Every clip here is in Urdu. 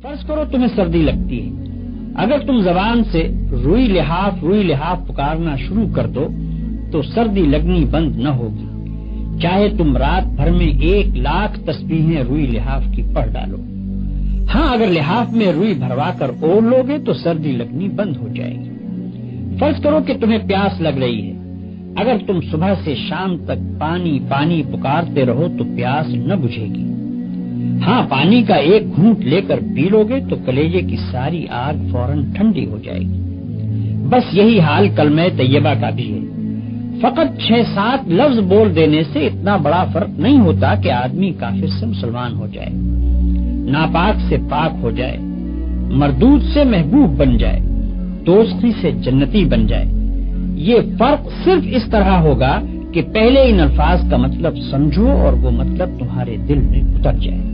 فرض کرو تمہیں سردی لگتی ہے، اگر تم زبان سے روئی لحاف پکارنا شروع کر دو تو سردی لگنی بند نہ ہوگی، چاہے تم رات بھر میں 1,00,000 تسبیحیں روئی لحاف کی پڑھ ڈالو۔ ہاں، اگر لحاف میں روئی بھروا کر اوڑھ لو گے تو سردی لگنی بند ہو جائے گی۔ فرض کرو کہ تمہیں پیاس لگ رہی ہے، اگر تم صبح سے شام تک پانی پانی پکارتے رہو تو پیاس نہ بجھے گی۔ ہاں، پانی کا ایک گھونٹ لے کر پی لو گے تو کلیجے کی ساری آگ فوراً ٹھنڈی ہو جائے گی۔ بس یہی حال کلمہ طیبہ کا بھی ہے، فقط 6-7 لفظ بول دینے سے اتنا بڑا فرق نہیں ہوتا کہ آدمی کافر سے مسلمان ہو جائے، ناپاک سے پاک ہو جائے، مردود سے محبوب بن جائے، دوستی سے جنتی بن جائے۔ یہ فرق صرف اس طرح ہوگا کہ پہلے ان الفاظ کا مطلب سمجھو اور وہ مطلب تمہارے دل میں اتر جائے،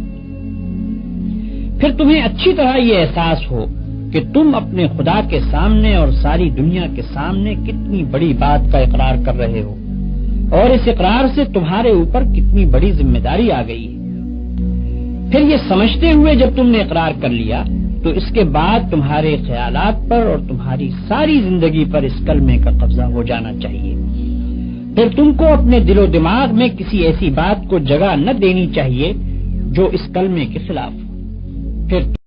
پھر تمہیں اچھی طرح یہ احساس ہو کہ تم اپنے خدا کے سامنے اور ساری دنیا کے سامنے کتنی بڑی بات کا اقرار کر رہے ہو، اور اس اقرار سے تمہارے اوپر کتنی بڑی ذمہ داری آ گئی ہے۔ پھر یہ سمجھتے ہوئے جب تم نے اقرار کر لیا تو اس کے بعد تمہارے خیالات پر اور تمہاری ساری زندگی پر اس کلمے کا قبضہ ہو جانا چاہیے۔ پھر تم کو اپنے دل و دماغ میں کسی ایسی بات کو جگہ نہ دینی چاہیے جو اس کلمے کے خلاف ہو۔ پھر